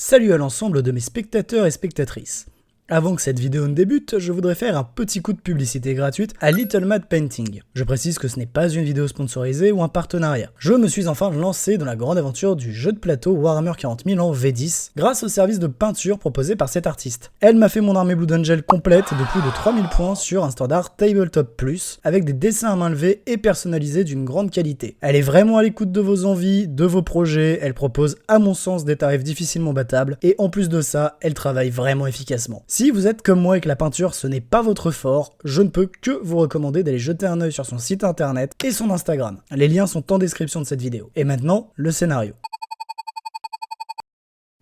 Salut à l'ensemble de mes spectateurs et spectatrices. Avant que cette vidéo ne débute, je voudrais faire un petit coup de publicité gratuite à Little Mad Painting. Je précise que ce n'est pas une vidéo sponsorisée ou un partenariat. Je me suis enfin lancé dans la grande aventure du jeu de plateau Warhammer 40 000 en V10 grâce au service de peinture proposé par cet artiste. Elle m'a fait mon armée Blood Angel complète de plus de 3000 points sur un standard Tabletop Plus avec des dessins à main levée et personnalisés d'une grande qualité. Elle est vraiment à l'écoute de vos envies, de vos projets, elle propose à mon sens des tarifs difficilement battables et en plus de ça, elle travaille vraiment efficacement. Si vous êtes comme moi et que la peinture ce n'est pas votre fort, je ne peux que vous recommander d'aller jeter un œil sur son site internet et son Instagram. Les liens sont en description de cette vidéo. Et maintenant, le scénario.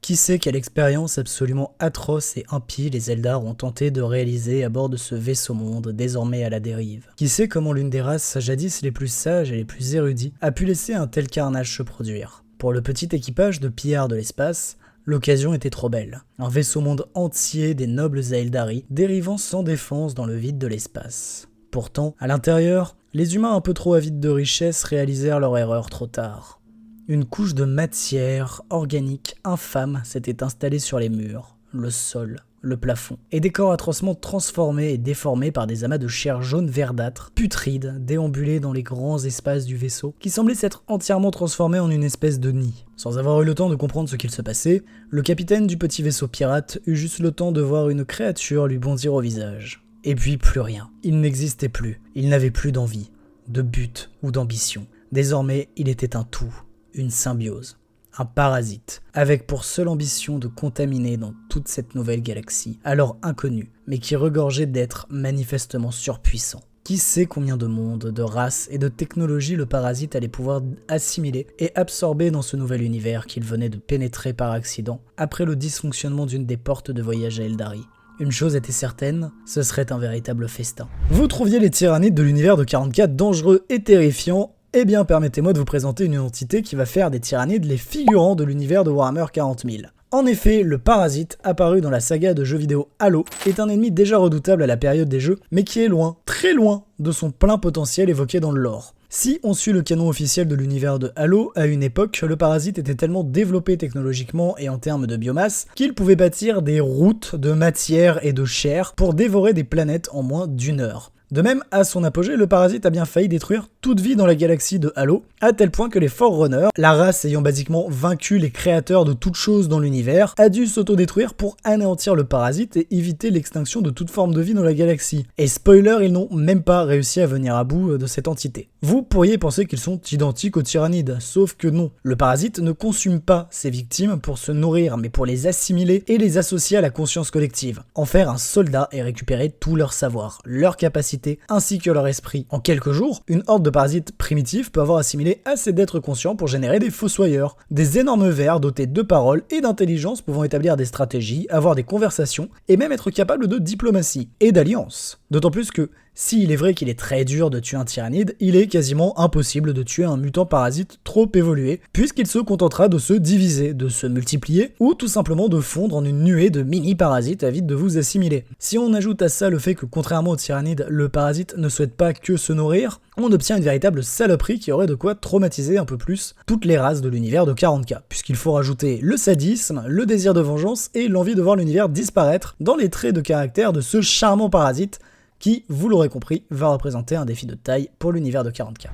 Qui sait quelle expérience absolument atroce et impie les Eldar ont tenté de réaliser à bord de ce vaisseau monde désormais à la dérive. Qui sait comment l'une des races jadis les plus sages et les plus érudits a pu laisser un tel carnage se produire. Pour le petit équipage de pillards de l'espace, l'occasion était trop belle. Un vaisseau-monde entier des nobles Aeldari dérivant sans défense dans le vide de l'espace. Pourtant, à l'intérieur, les humains un peu trop avides de richesse réalisèrent leur erreur trop tard. Une couche de matière organique infâme s'était installée sur les murs, le sol, le plafond, et des corps atrocement transformés et déformés par des amas de chair jaune verdâtre, putride, déambulés dans les grands espaces du vaisseau, qui semblaient s'être entièrement transformés en une espèce de nid. Sans avoir eu le temps de comprendre ce qu'il se passait, le capitaine du petit vaisseau pirate eut juste le temps de voir une créature lui bondir au visage. Et puis plus rien. Il n'existait plus. Il n'avait plus d'envie, de but ou d'ambition. Désormais, il était un tout, une symbiose. Un parasite, avec pour seule ambition de contaminer dans toute cette nouvelle galaxie, alors inconnue, mais qui regorgeait d'êtres manifestement surpuissants. Qui sait combien de mondes, de races et de technologies le parasite allait pouvoir assimiler et absorber dans ce nouvel univers qu'il venait de pénétrer par accident, après le dysfonctionnement d'une des portes de voyage à Eldari. Une chose était certaine, ce serait un véritable festin. Vous trouviez les tyrannides de l'univers de 40K dangereux et terrifiants. Eh bien, permettez-moi de vous présenter une entité qui va faire des tyrannides les figurants de l'univers de Warhammer 40 000. En effet, le parasite, apparu dans la saga de jeux vidéo Halo, est un ennemi déjà redoutable à la période des jeux, mais qui est loin, très loin, de son plein potentiel évoqué dans le lore. Si on suit le canon officiel de l'univers de Halo, à une époque, le parasite était tellement développé technologiquement et en termes de biomasse qu'il pouvait bâtir des routes de matière et de chair pour dévorer des planètes en moins d'1 heure. De même, à son apogée, le parasite a bien failli détruire toute vie dans la galaxie de Halo, à tel point que les Forerunners, la race ayant basiquement vaincu les créateurs de toutes choses dans l'univers, a dû s'autodétruire pour anéantir le parasite et éviter l'extinction de toute forme de vie dans la galaxie. Et spoiler, ils n'ont même pas réussi à venir à bout de cette entité. Vous pourriez penser qu'ils sont identiques aux tyrannides, sauf que non. Le parasite ne consume pas ses victimes pour se nourrir, mais pour les assimiler et les associer à la conscience collective. En faire un soldat et récupérer tout leur savoir, leur capacité, ainsi que leur esprit. En quelques jours, une horde de parasites primitifs peut avoir assimilé assez d'êtres conscients pour générer des fossoyeurs, des énormes vers dotés de paroles et d'intelligence pouvant établir des stratégies, avoir des conversations et même être capables de diplomatie et d'alliance. D'autant plus que, s'il est vrai qu'il est très dur de tuer un tyrannide, il est quasiment impossible de tuer un mutant parasite trop évolué, puisqu'il se contentera de se diviser, de se multiplier, ou tout simplement de fondre en une nuée de mini-parasites avides de vous assimiler. Si on ajoute à ça le fait que, contrairement au tyrannide, le parasite ne souhaite pas que se nourrir, on obtient une véritable saloperie qui aurait de quoi traumatiser un peu plus toutes les races de l'univers de 40K, puisqu'il faut rajouter le sadisme, le désir de vengeance et l'envie de voir l'univers disparaître dans les traits de caractère de ce charmant parasite qui, vous l'aurez compris, va représenter un défi de taille pour l'univers de 40K.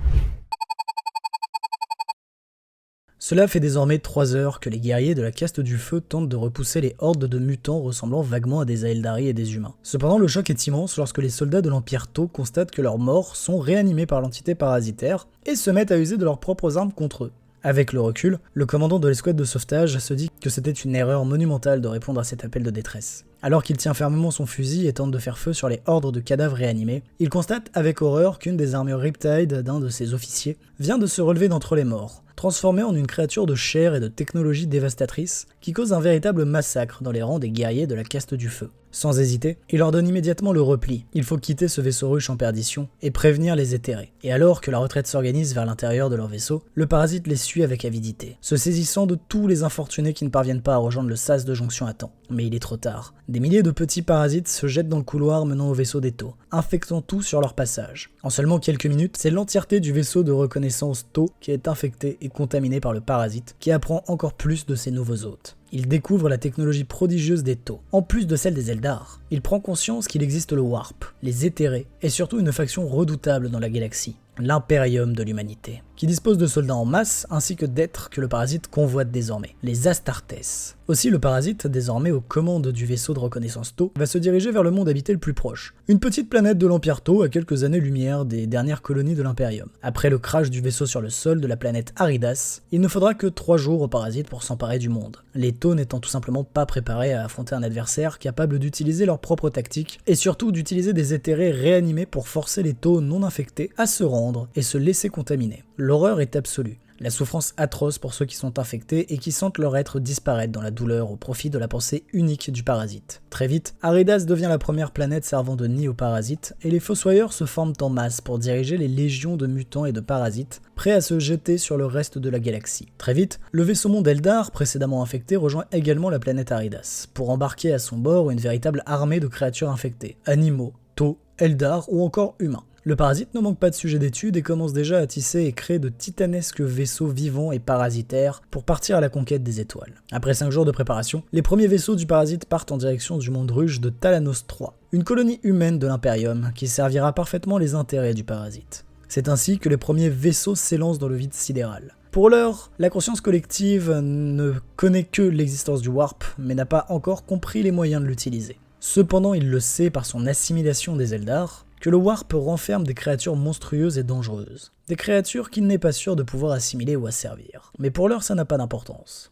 Cela fait désormais 3 heures que les guerriers de la caste du feu tentent de repousser les hordes de mutants ressemblant vaguement à des Aeldari et des humains. Cependant, le choc est immense lorsque les soldats de l'Empire Tau constatent que leurs morts sont réanimés par l'entité parasitaire et se mettent à user de leurs propres armes contre eux. Avec le recul, le commandant de l'escouade de sauvetage se dit que c'était une erreur monumentale de répondre à cet appel de détresse. Alors qu'il tient fermement son fusil et tente de faire feu sur les hordes de cadavres réanimés, il constate avec horreur qu'une des armures Riptide d'un de ses officiers vient de se relever d'entre les morts, transformée en une créature de chair et de technologie dévastatrice qui cause un véritable massacre dans les rangs des guerriers de la caste du feu. Sans hésiter, il ordonne immédiatement le repli. Il faut quitter ce vaisseau ruche en perdition et prévenir les éthérés. Et alors que la retraite s'organise vers l'intérieur de leur vaisseau, le parasite les suit avec avidité, se saisissant de tous les infortunés qui ne parviennent pas à rejoindre le sas de jonction à temps. Mais il est trop tard. Des milliers de petits parasites se jettent dans le couloir menant au vaisseau des Tau, infectant tout sur leur passage. En seulement quelques minutes, c'est l'entièreté du vaisseau de reconnaissance Tau qui est infectée et contaminé par le parasite, qui apprend encore plus de ses nouveaux hôtes. Il découvre la technologie prodigieuse des Tau, en plus de celle des Eldar. Il prend conscience qu'il existe le Warp, les éthérés, et surtout une faction redoutable dans la galaxie, l'Imperium de l'humanité, qui dispose de soldats en masse ainsi que d'êtres que le parasite convoite désormais, les Astartes. Aussi, le parasite, désormais aux commandes du vaisseau de reconnaissance Tau, va se diriger vers le monde habité le plus proche, une petite planète de l'Empire Tau à quelques années-lumière des dernières colonies de l'Imperium. Après le crash du vaisseau sur le sol de la planète Aridas, il ne faudra que 3 jours au parasite pour s'emparer du monde, les Tau n'étant tout simplement pas préparés à affronter un adversaire capable d'utiliser leurs propres tactiques, et surtout d'utiliser des éthérés réanimés pour forcer les Tau non infectés à se rendre et se laisser contaminer. L'horreur est absolue. La souffrance atroce pour ceux qui sont infectés et qui sentent leur être disparaître dans la douleur au profit de la pensée unique du parasite. Très vite, Aridas devient la première planète servant de nid aux parasites, et les fossoyeurs se forment en masse pour diriger les légions de mutants et de parasites, prêts à se jeter sur le reste de la galaxie. Très vite, le vaisseau monde Eldar, précédemment infecté, rejoint également la planète Aridas, pour embarquer à son bord une véritable armée de créatures infectées, animaux, Tau, Eldar ou encore humains. Le parasite ne manque pas de sujets d'études et commence déjà à tisser et créer de titanesques vaisseaux vivants et parasitaires pour partir à la conquête des étoiles. Après 5 jours de préparation, les premiers vaisseaux du parasite partent en direction du monde ruge de Talanos III, une colonie humaine de l'Imperium qui servira parfaitement les intérêts du parasite. C'est ainsi que les premiers vaisseaux s'élancent dans le vide sidéral. Pour l'heure, la conscience collective ne connaît que l'existence du Warp, mais n'a pas encore compris les moyens de l'utiliser. Cependant, il le sait par son assimilation des Eldar, que le Warp renferme des créatures monstrueuses et dangereuses. Des créatures qu'il n'est pas sûr de pouvoir assimiler ou asservir. Mais pour l'heure, ça n'a pas d'importance.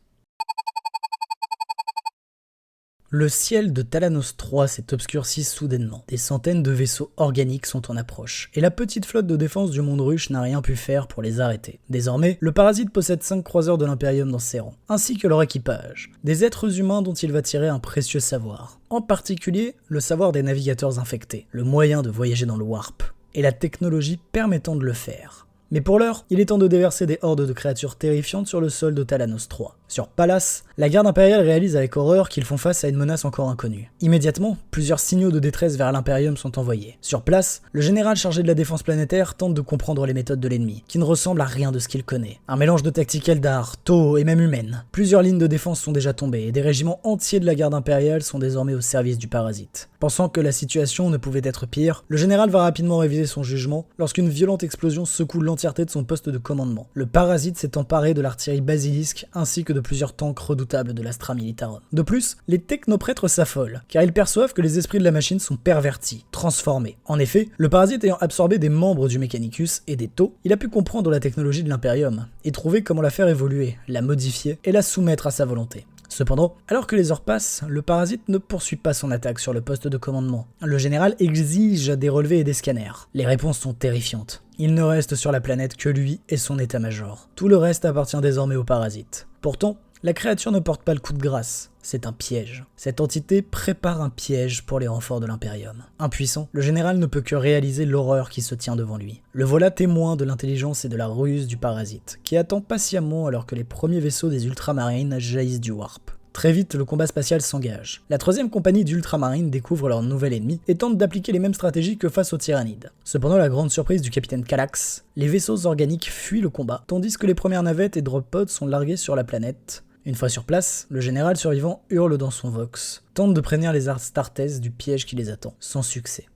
Le ciel de Talanos III s'est obscurci soudainement. Des centaines de vaisseaux organiques sont en approche, et la petite flotte de défense du monde ruche n'a rien pu faire pour les arrêter. Désormais, le parasite possède 5 croiseurs de l'Imperium dans ses rangs, ainsi que leur équipage, des êtres humains dont il va tirer un précieux savoir. En particulier, le savoir des navigateurs infectés, le moyen de voyager dans le Warp, et la technologie permettant de le faire. Mais pour l'heure, il est temps de déverser des hordes de créatures terrifiantes sur le sol de Talanos III. Sur Pallas, la garde impériale réalise avec horreur qu'ils font face à une menace encore inconnue. Immédiatement, plusieurs signaux de détresse vers l'Imperium sont envoyés. Sur place, le général chargé de la défense planétaire tente de comprendre les méthodes de l'ennemi, qui ne ressemblent à rien de ce qu'il connaît. Un mélange de tactiques Eldar, Tau et même humaines. Plusieurs lignes de défense sont déjà tombées, et des régiments entiers de la garde impériale sont désormais au service du parasite. Pensant que la situation ne pouvait être pire, le général va rapidement réviser son jugement lorsqu'une violente explosion secoue l'entièreté de son poste de commandement. Le parasite s'est emparé de l'artillerie basilisque ainsi que de plusieurs tanks redoutables de l'Astra Militarum. De plus, les technoprêtres s'affolent, car ils perçoivent que les esprits de la machine sont pervertis, transformés. En effet, le parasite ayant absorbé des membres du Mechanicus et des Tau, il a pu comprendre la technologie de l'Imperium, et trouver comment la faire évoluer, la modifier et la soumettre à sa volonté. Cependant, alors que les heures passent, le parasite ne poursuit pas son attaque sur le poste de commandement. Le général exige des relevés et des scanners. Les réponses sont terrifiantes. Il ne reste sur la planète que lui et son état-major. Tout le reste appartient désormais au parasite. Pourtant, la créature ne porte pas le coup de grâce, c'est un piège. Cette entité prépare un piège pour les renforts de l'Imperium. Impuissant, le général ne peut que réaliser l'horreur qui se tient devant lui. Le voilà témoin de l'intelligence et de la ruse du parasite, qui attend patiemment alors que les premiers vaisseaux des Ultramarines jaillissent du Warp. Très vite, le combat spatial s'engage. La 3e compagnie d'Ultramarines découvre leur nouvel ennemi et tente d'appliquer les mêmes stratégies que face aux Tyrannides. Cependant, la grande surprise du capitaine Kallax, les vaisseaux organiques fuient le combat, tandis que les premières navettes et drop pods sont largués sur la planète. Une fois sur place, le général survivant hurle dans son vox, tente de prévenir les Astartes du piège qui les attend, sans succès.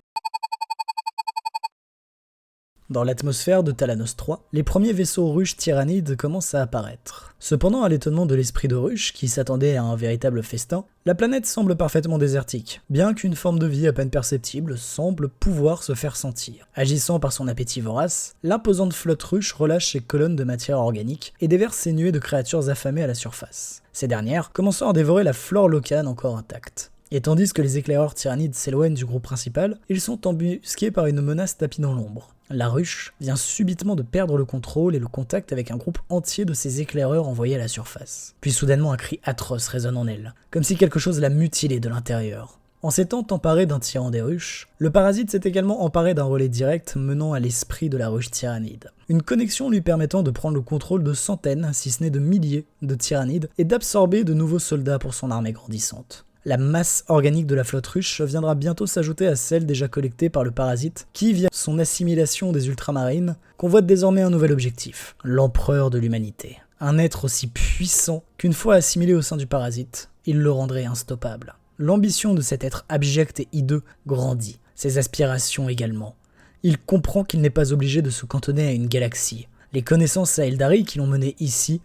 Dans l'atmosphère de Talanos III, les premiers vaisseaux ruches tyrannides commencent à apparaître. Cependant, à l'étonnement de l'esprit de ruche, qui s'attendait à un véritable festin, la planète semble parfaitement désertique, bien qu'une forme de vie à peine perceptible semble pouvoir se faire sentir. Agissant par son appétit vorace, l'imposante flotte ruche relâche ses colonnes de matière organique et déverse ses nuées de créatures affamées à la surface. Ces dernières commençant à dévorer la flore locane encore intacte. Et tandis que les éclaireurs tyrannides s'éloignent du groupe principal, ils sont embusqués par une menace tapie dans l'ombre. La ruche vient subitement de perdre le contrôle et le contact avec un groupe entier de ses éclaireurs envoyés à la surface. Puis soudainement un cri atroce résonne en elle, comme si quelque chose la mutilait de l'intérieur. En s'étant emparé d'un tyran des ruches, le parasite s'est également emparé d'un relais direct menant à l'esprit de la ruche tyrannide. Une connexion lui permettant de prendre le contrôle de centaines, si ce n'est de milliers, de tyrannides et d'absorber de nouveaux soldats pour son armée grandissante. La masse organique de la flotte ruche viendra bientôt s'ajouter à celle déjà collectée par le parasite, qui, via son assimilation des ultramarines, convoite désormais un nouvel objectif, l'empereur de l'humanité. Un être aussi puissant qu'une fois assimilé au sein du parasite, il le rendrait instoppable. L'ambition de cet être abject et hideux grandit, ses aspirations également. Il comprend qu'il n'est pas obligé de se cantonner à une galaxie. Les connaissances à Eldari qui l'ont mené ici,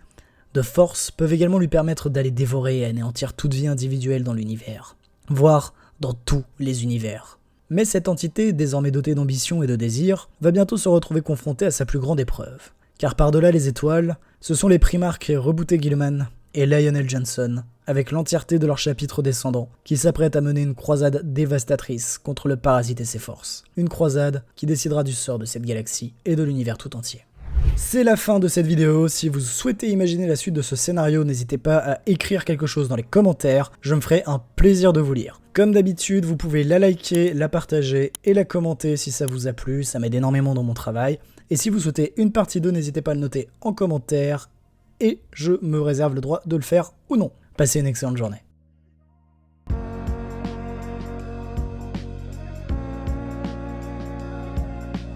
de force, peuvent également lui permettre d'aller dévorer et anéantir toute vie individuelle dans l'univers, voire dans tous les univers. Mais cette entité, désormais dotée d'ambition et de désir, va bientôt se retrouver confrontée à sa plus grande épreuve. Car par-delà les étoiles, ce sont les primarques Rebooté Gilman et Lionel Johnson, avec l'entièreté de leur chapitre descendant, qui s'apprêtent à mener une croisade dévastatrice contre le parasite et ses forces. Une croisade qui décidera du sort de cette galaxie et de l'univers tout entier. C'est la fin de cette vidéo. Si vous souhaitez imaginer la suite de ce scénario, n'hésitez pas à écrire quelque chose dans les commentaires, je me ferai un plaisir de vous lire. Comme d'habitude, vous pouvez la liker, la partager et la commenter si ça vous a plu, ça m'aide énormément dans mon travail. Et si vous souhaitez une partie 2, n'hésitez pas à le noter en commentaire, et je me réserve le droit de le faire ou non. Passez une excellente journée.